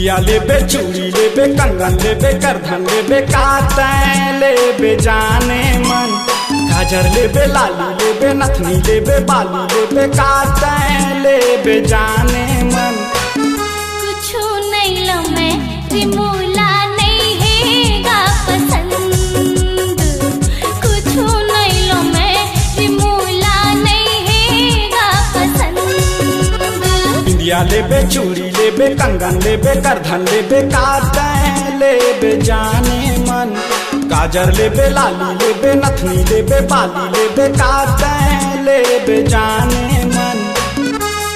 बिंदिया लेबे चूड़ी लेबे कंगन लेबे करधन लेबे कातैं लेबे जाने मन। गाजर लेबे लाली लेबे नथनी लेबे बाली लेबे कातैं लेबे जाने मन। कुछ नहीं लो मैं रिमूला नहीं हैगा पसंद। कुछ नहीं लो मैं रिमूला नहीं हैगा पसंद। बिंदिया लेबे चूड़ी लेबे कंगन लेबे करधन लेबे कातैं लेबे जाने मन। गाजर लेबे लाली लेबे नथनी लेबे बाली लेबे कातैं लेबे जाने मन।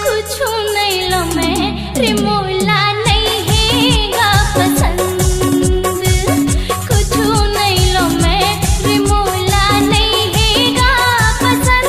कुछ नहीं लो मैं रिमूला नहीं हैगा पसंद। कुछ नहीं लो मैं रिमूला नहीं हैगा पसंद।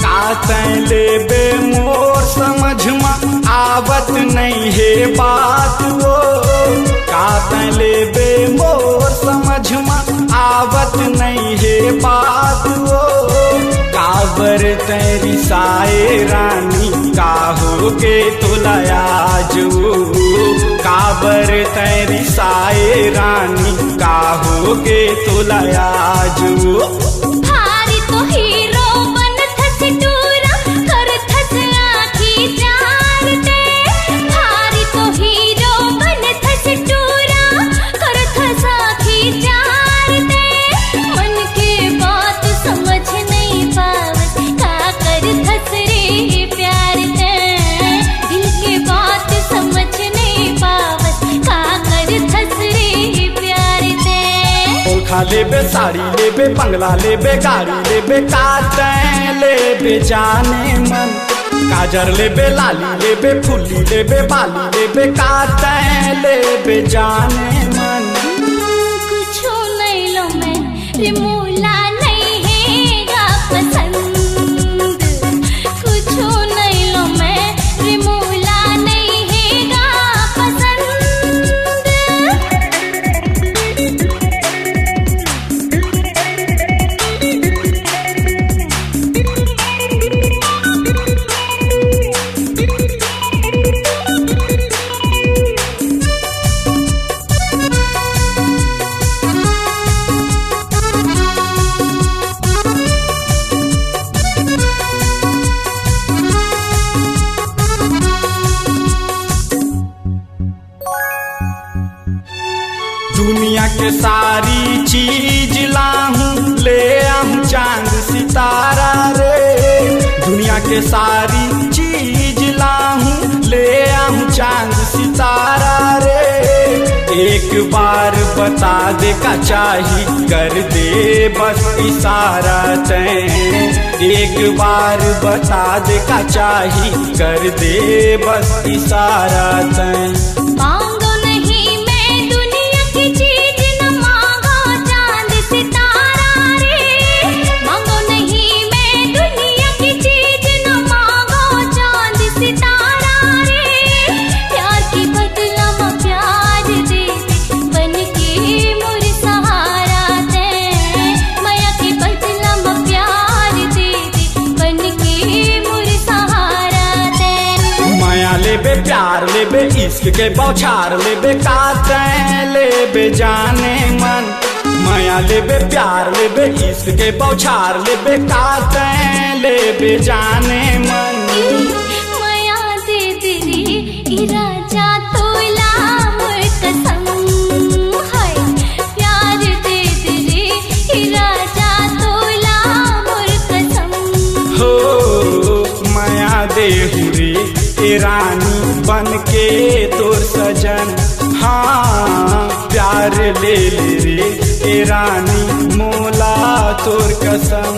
कातैं लेबे मोर समझ में आवत नहीं है बात वो। कातैं लेबे मोर समझ में आवत नहीं है बात वो। काबर तेरी साए रानी काहोगे तुलायाज वो। काबर तेरी साए रानी काहोगे तुलायाज वो। भारी तो हीरो बन थस टूरा कर थस आखी जार दे। भारी तो हीरो बन थस टूरा कर थस आखी जार दे। मन के बात समझ नहीं पावत का कर थस रे प्यार दे। दिल के बात समझ नहीं पावत का कर थस रे प्यार दे। ओल्खा लेबे साड़ी लेबे बंगला लेबे गाड़ी लेबे कातैं लेबे जाने मन। गाजर लेबे लाली लेबे फुल्ली लेबे बाली लेबे कातैं लेबे जाने मन। कुछ नहीं लो मैं रिमूला नहीं हैगा पसंद। कुछ नहीं लो मैं रिमूला नहीं हैगा पसंद। दुनिया के सारी चीज लाहूं ले आऊं चांद सितारा रे। दुनिया के सारी चीज लाहूं ले आऊं चांद सितारा रे। एक बार बता दे का चाही कर दे बस इशारा तैं। एक बार बता दे का चाही कर दे बस इशारा तैं। मांगो नहीं मैं दुनिया की चीज न मांगो चांद सितारा रे। मांगो नहीं मैं दुनिया की चीज न मांगो चांद सितारा रे। प्यार की बदला में प्यार दे दे बन के मोर सहारा दे। माया की बदला में प्यार दे दे बन के मोर सहारा दे। माया लेबे प्यार लेबे इश्क के बौछार लेबे कातैं लेबे जाने मन। माया लेबे प्यार लेबे इश्क के बौछार लेबे कातैं लेबे जाने मन। माया दे दे रे राजा तोला मोर कसम। हाय प्यार दे दे रे राजा तोला मोर कसम। हो माया देहु रे ए रानी बन के तोर सजन। हाँ प्यार ले ले रे ए रानी मोला तोर कसम।